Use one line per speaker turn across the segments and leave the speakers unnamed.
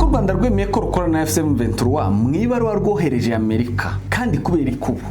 ko u Rwanda rwemeye ko rukora na M23 mu Ibaruwa rwohereje Amerika, kandi kubera ikubu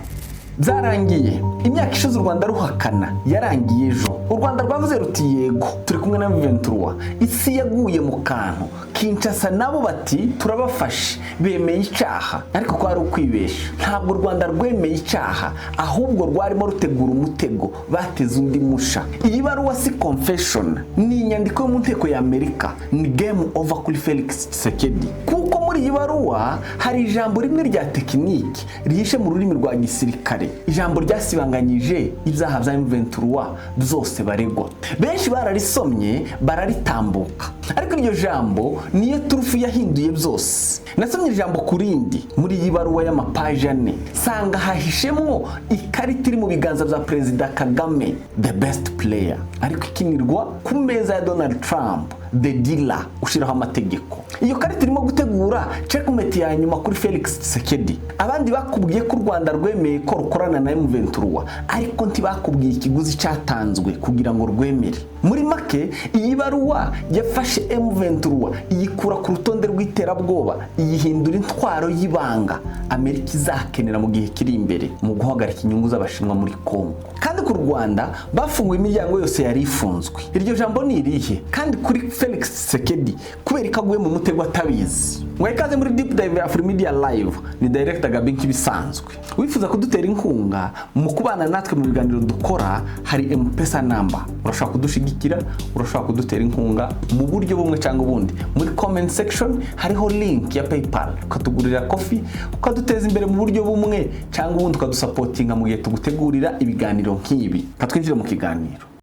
zarangiye. Imyaka ishize u Rwanda ruhakana yarangiye ejo. U Rwanda rwavuze ruti yego turi kumwe na M23. Isi yaguye mu kantu. Kinshasa nabo bati turabafashe, bemeye icyaha, ariko ko ari ukwibesha. Ntabwo u Rwanda rwemeye icyaha, ahubwo rwarimo rutegura umutego bateze undi musha. Iyi baruwa si confession, ni inyandiko yo mu nteko ya Amerika, ni game over kuri Felix Tshisekedi. Kuko muri iyi baruwa hari ijambo rimwe rya tekiniki rihishe mu rurimi rwa gisirikare, ijambo ryasibanganyije ibyaha bya M23 byose baregwa. Benshi bararisomye bararitambuka, ariko iryo jambo niyo turufu yahinduye byose. Nasomye ijambo kurindi muri iyi baruwa y'amapaje 4, sanga hahishemwo ikarita iri mu biganza bya Perezida Kagame, the best player, ariko ikinirwa ku meza ya Donald Trump, the dealer ushiraho amategeko. Iyo karita irimo gutegura checkmate ya nyuma kuri Felix Tshisekedi. Abandi bakubwiye ko u Rwanda rwemeye ko rukorana na M23, ariko ntibakubwiye ikiguzi cyatanzwe kugira ngo rwemere. Muri make iyi baruwa yafashe M23 iyikura ku rutonde rw'iterabwoba, iyihindura intwaro y'ibanga Amerika izakenera mu gihe kiri imbere mu guhagarika inyungu z'abashinwa muri Kongo. Kandi ku Rwanda bafunguye imiryango yose yari ifunzwe. Iryo jambo ni irihe? Kandi kuri Felix Tshisekedi kubera ikaguye mu mutego atabizi. Mwekaze muri Deep Dive ya Free Media Live, ni Director Gabi nk'ibisanzwe. Wifuza kudutera inkunga mu kubana natwe mu biganiro dukora, hari M-Pesa number. Urashaka kudushigikira, urashaka kudutera inkunga mu buryo bumwe cyangwa ubundi. Muri comment section hariho link ya PayPal, ukatugurira coffee, ukaduteza imbere mu buryo bumwe cyangwa ubundi, ukadusupportinga mu gihe tugutegurira ibiganiro nk'ibi. Katwinjira mu kiganiro.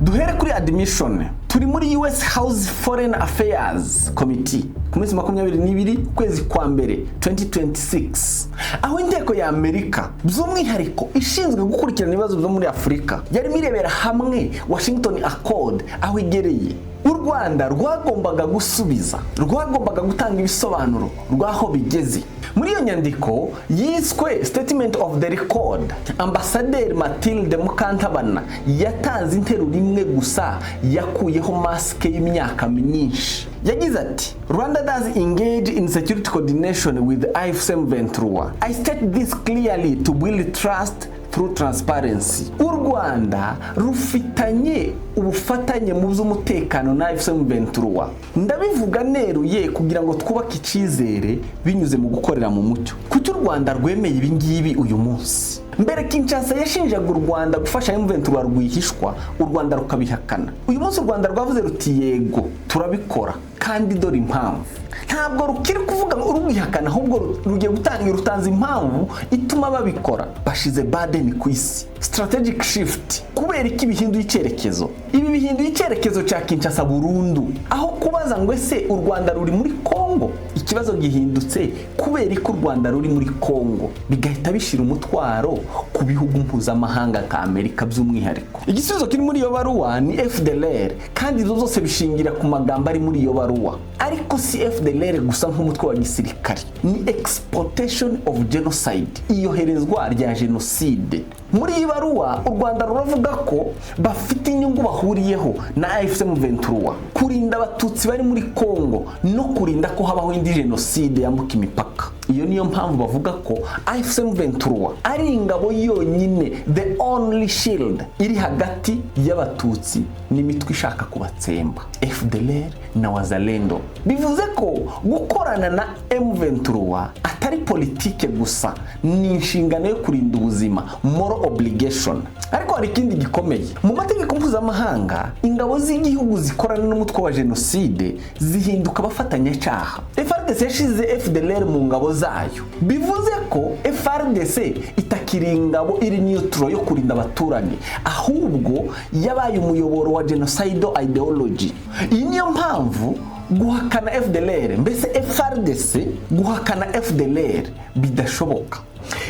Duhere kuri admission. Turi muri US House Foreign Affairs Committee ku munsi 22 kwezi kwa mbere 2026, aho inteko ya Amerika by'umwihariko ishinzwe gukurikirana ibibazo byo muri Afurika yari mirebera hamwe Washington Accord aho igereye. U Rwanda rwagombaga gusubiza, rwagombaga gutanga ibisobanuro rwaho bigeze. Muri iyo nyandiko yiswe Statement of the Record, Ambassadeur Mathilde Mukantabana yatanze interuro imwe gusa yakuyeho maske y'imyaka myinshi. Yagize ati, Rwanda does engage in security coordination with IFM23. I state this clearly to build trust through transparency. U Rwanda rufitanye ubufatanye mu by'umutekano na M23. Ndabivuga neruye kugira ngo twubake icyizere binyuze mu gukorera mu mucyo. Kuki u Rwanda rwemeye ibi ngibi uyu munsi? Mbere Kinshasa yashinjaga u Rwanda gufasha M23 rwihishwa, u Rwanda rukabihakana. Uyu munsi u Rwanda rwavuze ruti yego turabikora, kandi dore impamvu. Ntabwo rukiri kuvuga ngo urubihakana, ahubwo rugiye gutanga rutanze impamvu ituma babikora. Bashize burden ku isi, strategic shift. Kubera iki bihinduye icyerekezo? Ibi bihinduye icyerekezo cya Kinshasa burundu. Aho kubaza ngo ese u Rwanda ruri muri Kongo, ikibazo gihindutse kubera ko u Rwanda ruri muri Kongo, bigahita bishira umutwaro ku bihugu mpuzamahanga ka Amerika by'umwihariko. Igisubizo kiri muri iyo baruwa ni FDLR, kandi izo zose bishingira ku magambo ari muri iyo baruwa. Ariko si FDLR gusa nk'umutwe wa gisirikare, ni exportation of genocide, iyoherezwa rya genocide. Muri iyi baruwa u Rwanda ruravuga ko bafite inyungu bahuriyeho na AFC/M23, kurinda abatutsi bari muri Kongo no kurinda ko habaho indi genocide yambuka imipaka. Iyo niyo mpamvu bavuga ko AFC/M23 ari ingabo yonyine, the only shield iri hagati y'abatutsi n'imitwe ishaka kubatsemba, FDLR na Wazalendo. Bivuze ko gukorana na M23 atari politike gusa, ni inshingano yo kurinda ubuzima, moral obligation. Ariko hari ikindi gikomeye. Mu mategeko mpuzamahanga, ingabo z'igihugu zikorana n'umutwe wa genocide zihinduka abafatanyacyaha. FARDC yashize FDLR mu ngabo zayo. Bivuze ko FARDC itakiri ingabo iri neutral yo kurinda abaturage, ahubwo yabaye umuyoboro wa genocidal ideology. Iyi niyo mpamvu guhakana FDLR, mbese FARDC guhakana FDLR bidashoboka.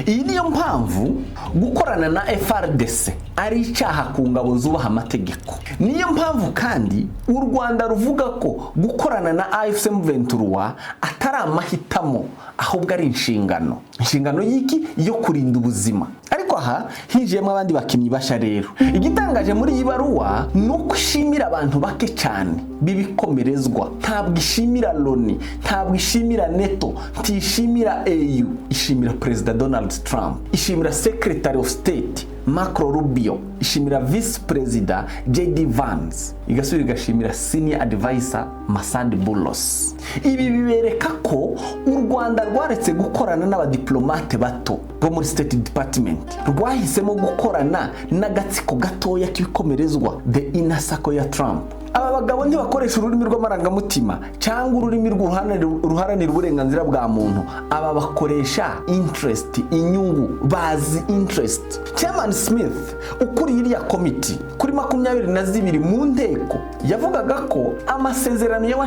Iyi niyo mpamvu gukorana na FARDC ari icyaha ku ngabo zubaha amategeko. Niyo mpamvu kandi u Rwanda ruvuga ko gukorana na AFC/M23 atari amahitamo, ahubwo ari inshingano y'iki yo kurinda ubuzima. Ariko aha hinjiyemo abandi bakinnyi basha rero. Igitangaje muri iyi baruwa nuko ishimira abantu bake cyane bibikomerezwa. Ntabwo ishimira Loni, ntabwo ishimira NATO, ntishimira AU, ishimira President Donald Trump, ishimira Secretary of State Marco Rubio, ishimira Vice President JD Vance, igasubira igashimira Senior Advisor Masad Boulos. Ibi bibereka ko u Rwanda rwaretse gukorana n'abadiplomate bato bo muri State Department, rwahisemo gukorana n'agatsiko gatoya k'ibikomerezwa the inner circle ya Trump. Aba bagabo ntibakoresha ururimi rw'amarangamutima cyangwa ururimi ruharanira uburenganzira bwa muntu. Aba bakoresha interest, inyungu, bazi interest. Chairman Smith ukuriye iriya committee kuri 22 mu Nteko yavugaga ko amasezerano ya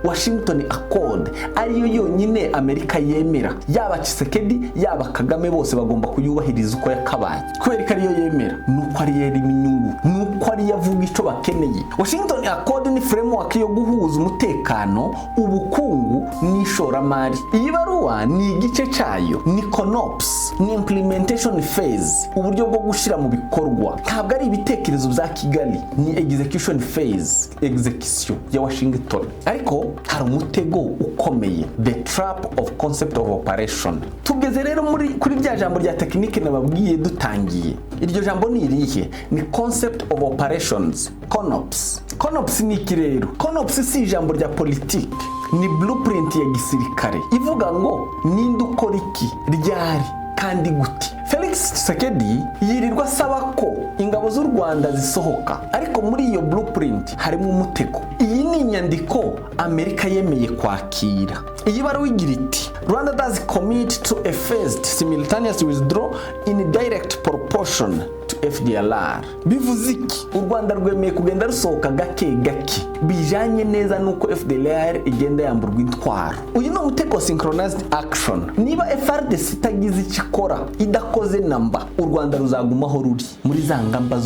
Washington Accord ariyo yonyine Amerika yemera. Yaba Tshisekedi yaba Kagame bose bagomba kuyubahiriza uko yakabaye. Kubera ko ariyo yemera nuko ari yeri inyungu, nuko ari yavuga ico bakeneye. Washington Accord ni framework yo guhuza umutekano, ubukungu n'ishoramari. Iyi baruwa ni igice cyayo, ni CONOPS, ni implementation phase, uburyo bwo gushira mu bikorwa. Ntabwo ari ibitekerezo bya Kigali, ni execution phase, execution ya Washington. Ariko hari umutego ukomeye, the trap of concept of operation. Tugeze rero kuri rya jambo rya technique nababwiye dutangiye. Iryo jambo ni irihe? Ni concept of operations, CONOPS. CONOPS ni iki rero? CONOPS si ijambo rya politiki, ni blueprint ya gisirikare ivuga ngo ninde ukora iki, ryari kandi gute. Felix Tshisekedi yirirwa asaba ko ingabo z'u Rwanda zisohoka, ariko muri iyo blueprint harimo umutego. Iyi ni inyandiko Amerika yemeye kwakira. Iyi baruwa igira iti Rwanda does commit to a phased simultaneous withdrawal in direct proportion to FDLR. Bivuze iki? U Rwanda rwemeye kugenda rusohoka gake gake bijanye neza nuko FDLR igenda yamburwa intwaro. Uyu ni umutego synchronized action. Niba FARDC itagize ikikora, idakoze namba, u Rwanda ruzagumaho ruri muri za ngamba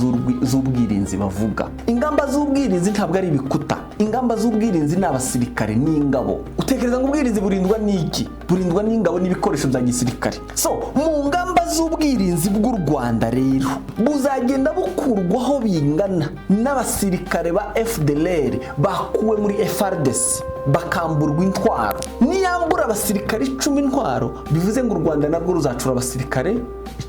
z'ubwirinzi bavuga. Ingamba z'ubwirinzi ntabwo ari ibikuta, ingamba z'ubwirinzi n'abasirikare n'ingabo. Utekereza ngo ubwirinzi burindwa n'iki? Burindwa n'ingabo n'ibikoresho bya gisirikare. So mu ngamba z'ubwirinzi bw'u Rwanda rero buzagenda bukurwaho bingana n'abasirikare ba FDLR bakuwe muri FARDC bakamburwa intwaro. Niyambura abasirikare 10 intwaro, bivuze ngo u Rwanda narwo ruzacura abasirikare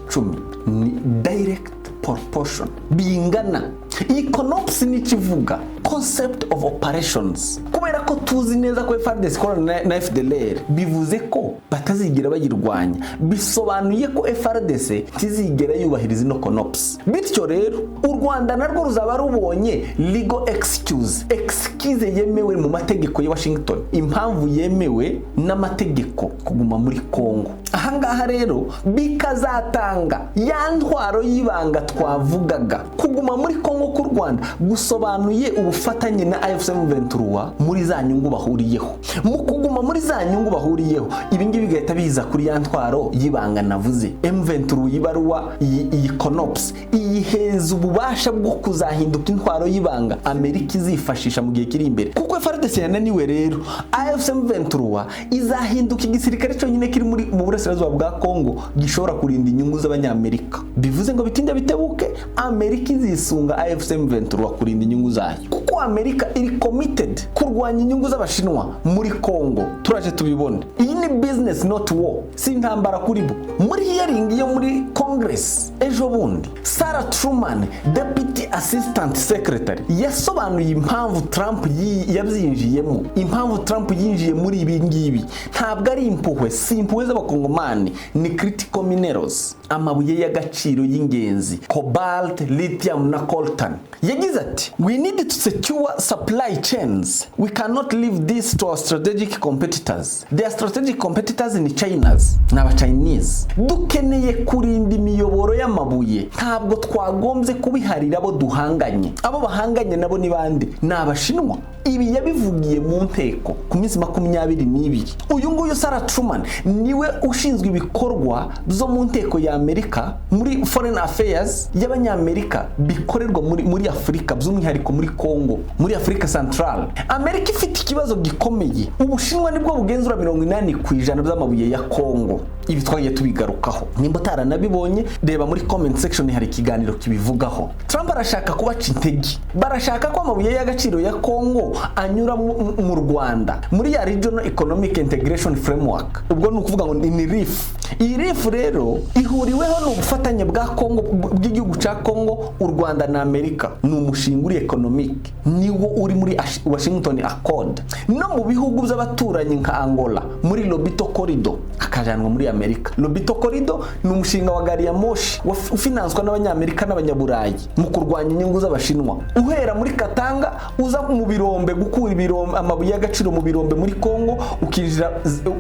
10. Ni direct proportion, bingana. Iyi CONOPS ni kivuga concept of operations. Kubera ko tuzi neza ko FARDC ikorana na FDLR, bivuze ko batazigera bayirwanya. Bisobanuye ko FARDC tizigera yubahiriza no CONOPS. Bityo rero u Rwanda narwo ruzaba rubonye legal excuse yemewe mu mategeko ya Washington, impamvu yemewe n'amategeko kuguma muri Kongo. Ahangaha rero bikazatanga ya ntwaro y'ibanga twavugaga. Kuguma muri Kongo ku Rwanda gusobanuye ubufatanye na M23 muri za nyungu bahuriyeho. Mu kuguma muri za nyungu bahuriyeho, ibingi bigahita biza kuri ya ntwaro y'ibanga navuze. M23 Ibaruwa iyi CONOPS iyiheza ububasha bwo kuzahinduka intwaro y'ibanga Amerika izifashisha mu gihe kiri imbere. Kuko FARDC yananiwe rero, M23 izahinduka igisirikare cyo nyine kiri mu burasirazuba bwa Kongo gishobora kurinda inyungu z'abanyamerika. Bivuze ngo bitinde bitebuke, Amerika izisunga M23 kurinda inyungu zayo. Kuko Amerika iri committed kurwanya inyungu z'abashinwa muri Kongo. Turaje tubibone. Iyi ni business not war. Si intambara kuri bo. Muri hearing yo muri Congress ejo bundi, Sarah Truman, Deputy Assistant Secretary, yasobanuye impamvu Trump yabyinjiyemo. Impamvu Trump yinjiye muri ibi ngibi ntabwo ari impuhwe, si impuhwe z'abakongomani, ni critical minerals, amabuye y'agaciro y'ingenzi, cobalt, lithium na coltan. Yagize ati, we need to secure supply chains. We cannot leave this to our strategic competitors. Their strategic competitors ni China's, n'aba-Chinese. Dukeneye kurinda imiyoboro y'amabuye. Ntabwo twagombye kubiharira abo duhanganye. Abo bahanganye nabo ni bande? N'abashinwa. ibi yabivugiye mu nteko ku minsi 22. Uyu nguyu Sarah Truman niwe ushinzwe ibikorwa byo mu nteko ya Amerika muri foreign affairs y'abanyamerika bikorerwa muri Afrika, by'umwihariko muri Congo, muri Afrika Central. Amerika ifite ikibazo gikomeye. Ubushinwa nibwo bugenzura 80% by'amabuye ya Congo. Ibi twagiye tubigarukaho. Nimba taranabibonye, reba muri comment section hari ikiganiro kibivugaho. Trump arashaka kubaca intege. Barashaka ko amabuye y'agaciro ya Congo anyura mu Rwanda muri ya Regional Economic Integration Framework. Ubwo ni ukuvuga ngo ni RIF. Iyi RIF rero ihuriweho n'ubufatanye bwa Congo, bw'igihugu cya Congo, u Rwanda na Amerika. Ni umushinga uri economic, niwo uri muri Washington Accord. No mu bihugu by'abaturanyi nka Angola muri Lobito Corridor akajanwa muri Amerika. Lobito Corridor ni umushinga wa gari ya moshi ufinanswa n'abanyamerika n'abanyaburayi mu kurwanya inyungu z'abashinwa. Uhera muri Katanga uza mu birombe, gukura ibirombe amabuye y'agaciro mu birombe muri Congo, ukinjira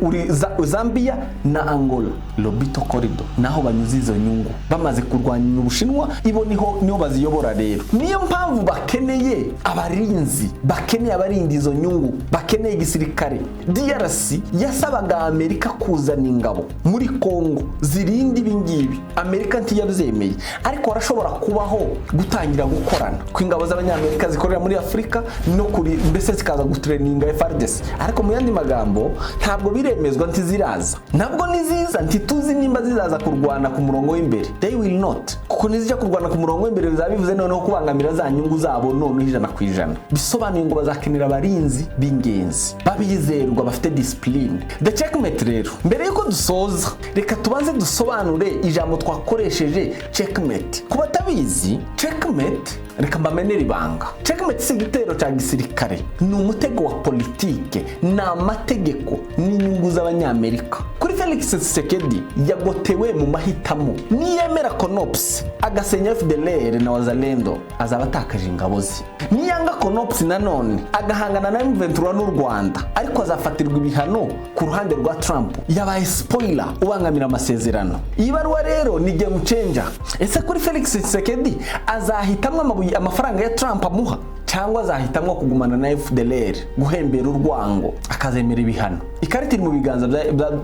uri Zambia na Angola. Lobito Corridor naho banyuze izo nyungu bamaze kurwanya ubushinwa, ibo niho baziyobora rero. Niyo mpamvu bakeneye abarinzi, bakeneye abarinda izo nyungu, bakeneye igisirikare. DRC yasabaga Amerika kuzana ingabo muri Congo zirindi ibingibi. Amerika ntiyabyemeye, ariko arashobora kubaho gutangira gukorana kw'ingabo z'abanyamerika zikorera muri Afrika no kuri mbese zikaza gutraininga FARDC. Ariko mu yandi magambo ntabwo biremezwa ntiziraza, ntabwo niziza ntituzi nimba zizaza kurwana ku murongo w'imbere. They will not, kuko nizija kurwana ku murongo w'imbere bizabivuze noneho kubangamira za nyungu zabo none 100%. Bisobanuye ngo bazakenera abarinzi b'ingenzi babizerwa bafite discipline. The checkmate rero, mbere yuko dusoza, reka tubanze dusobanure ijambo twakoresheje checkmate. Kuba tabizi checkmate, reka mbamenera ibanga. Checkmate si igitero cya gisirikare, ni umutego wa politike, ni amategeko n'inyungu z'abanyamerika. Kuri Felix Tshisekedi yagotewe mu mahitamo. Niyemera Konops agasenya FDLR na Wazalendo azaba atakaje ingabo ze. Niyanga Konops nanone agahangana na M23 n'u Rwanda, ariko azafatirwa ibihano ku ruhande rwa Trump. Yabaye spoiler ubangamira amasezerano. Ibaruwa rero ni game changer. Ese kuri Felix Tshisekedi azahitamwe amafaranga ya Trump amuha, cyangwa azahitamwe kugumana na FDLR guhembera urwango akazemera ibihano? Ikarita iri mu biganza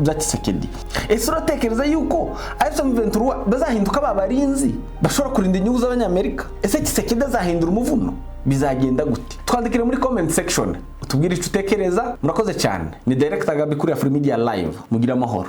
bya Tshisekedi. Ese uratekereza yuko M23 bazahinduka babarinzi bashobora kurinda inyungu z'abanyamerika? Ese Tshisekedi azahindura umuvuno? Bizagenda gute? Twandikire muri comment section utubwire icyo utekereza. Murakoze cyane. Ni Director Gabi kuri Afrimedia Live. Mugira amahoro.